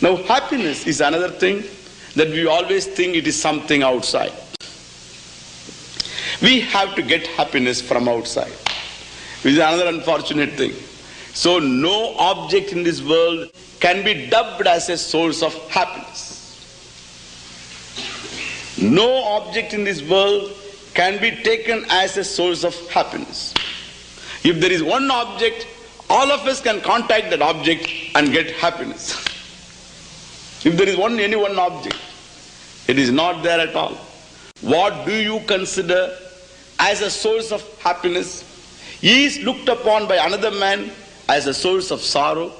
Now happiness is another thing that we always think it is something outside. We have to get happiness from outside, which is another unfortunate thing. So no object in this world can be dubbed as a source of happiness. No object in this world can be taken as a source of happiness. If there is one object, all of us can contact that object and get happiness. If there is any one object, it is not there at all. What do you consider as a source of happiness is looked upon by another man as a source of sorrow.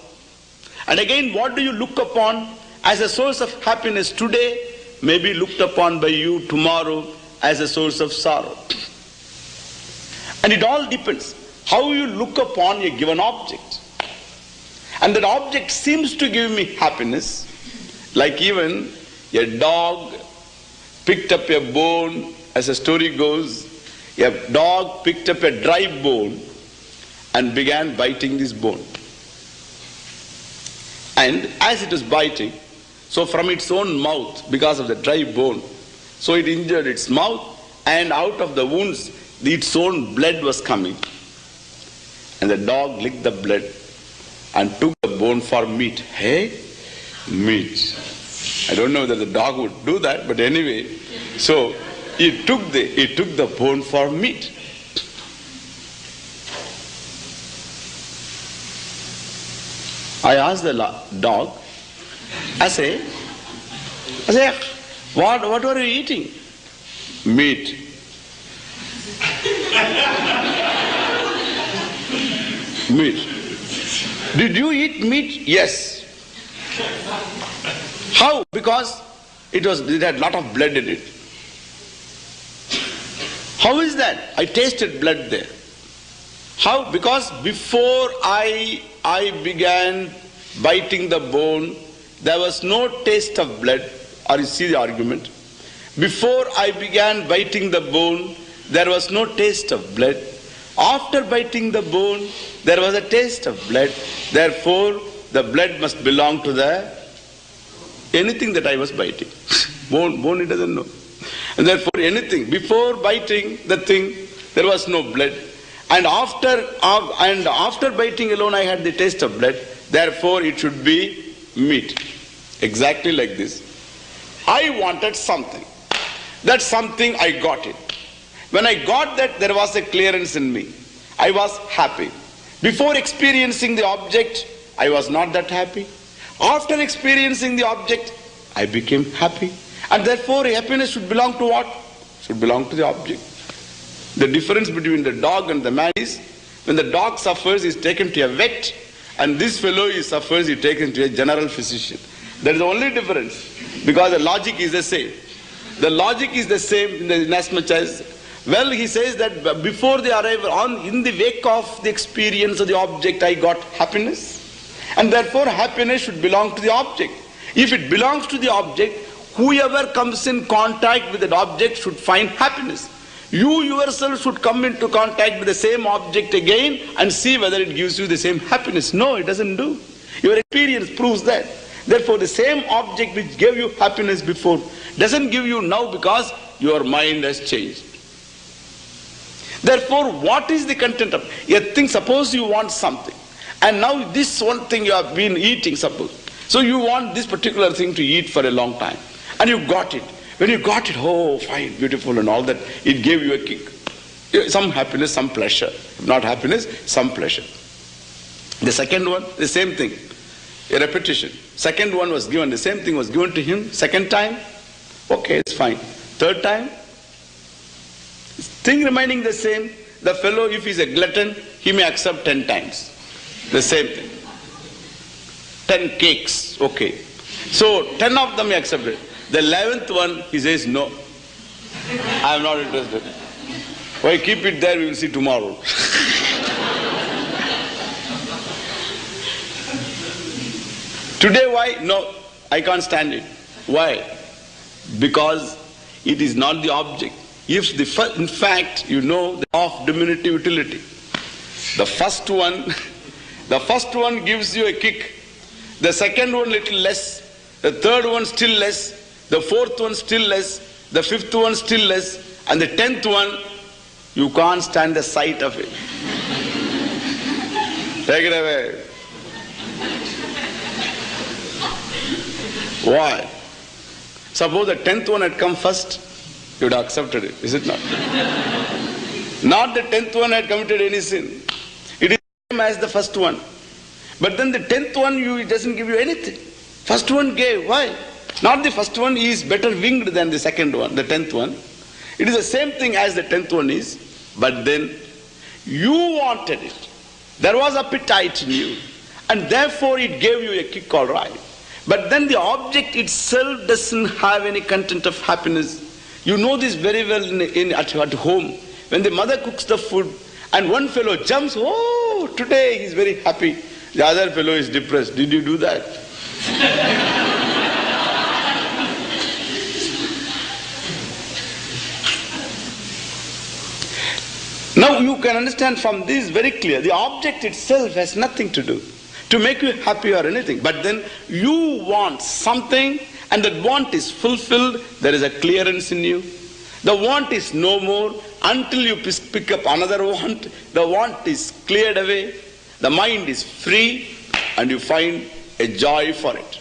And again, what do you look upon as a source of happiness today may be looked upon by you tomorrow as a source of sorrow. And it all depends how you look upon a given object. And that object seems to give me happiness, like even a dog picked up a bone, as the story goes, a dog picked up a dry bone and began biting this bone. And as it was biting, so from its own mouth, because of the dry bone, so it injured its mouth, and out of the wounds, its own blood was coming. And the dog licked the blood and took the bone for meat. Hey, meat. I don't know that the dog would do that, but anyway, so he took the bone for meat. I asked the dog, I say, what were you eating? Meat. Meat. Did you eat meat? Yes. How? Because it had a lot of blood in it. How is that? I tasted blood there. How? Because before I began biting the bone, there was no taste of blood. Or you see the argument? Before I began biting the bone, there was no taste of blood. After biting the bone, there was a taste of blood. Therefore, the blood must belong to anything that I was biting. Bone he doesn't know. And therefore anything, before biting the thing, there was no blood. And after biting alone, I had the taste of blood. Therefore, it should be meat. Exactly like this. I wanted something. That something, I got it. When I got that, there was a clearance in me. I was happy. Before experiencing the object, I was not that happy. After experiencing the object, I became happy. And therefore, happiness should belong to what? Should belong to the object. The difference between the dog and the man is, when the dog suffers, he is taken to a vet, and this fellow he suffers, he is taken to a general physician. That is the only difference, because the logic is the same. The logic is the same in as much as, well, he says that before the arrival, in the wake of the experience of the object, I got happiness. And therefore, happiness should belong to the object. If it belongs to the object, whoever comes in contact with that object should find happiness. You yourself should come into contact with the same object again and see whether it gives you the same happiness. No, it doesn't do. Your experience proves that. Therefore, the same object which gave you happiness before doesn't give you now because your mind has changed. Therefore, what is the content of a thing? Suppose you want something, and now this one thing you have been eating, suppose. So you want this particular thing to eat for a long time, and you got it. When you got it, oh, fine, beautiful and all that, it gave you a kick. Some happiness, some pleasure. If not happiness, some pleasure. The second one, the same thing. A repetition. Second one was given, the same thing was given to him. Second time, okay, it's fine. Third time, thing remaining the same. The fellow, if he's a glutton, he may accept 10 times. The same thing. 10 cakes, okay. So 10 of them he accepted. The 11th one, he says, no, I am not interested. Why, keep it there, we will see tomorrow. Today, why? No, I can't stand it. Why? Because it is not the object. If in fact, you know the law of diminutive utility. The first one gives you a kick. The second one little less. the third one still less, the fourth one still less, the fifth one still less, and the 10th one, you can't stand the sight of it. Take it away. Why? Suppose the 10th one had come first, you would have accepted it, is it not? Not the 10th one had committed any sin. It is the same as the first one. But then the 10th one, it doesn't give you anything. First one gave. Why? Not the first one is better winged than the second one, the 10th one. It is the same thing as the 10th one is, but then you wanted it. There was appetite in you, and therefore it gave you a kick, all right. But then the object itself doesn't have any content of happiness. You know this very well at home. When the mother cooks the food and one fellow jumps, oh, today he's very happy. The other fellow is depressed. Did you do that? Now you can understand from this very clear. The object itself has nothing to do to make you happy or anything. But then you want something, and that want is fulfilled. There is a clearance in you. The want is no more until you pick up another want. The want is cleared away. The mind is free, and you find a joy for it.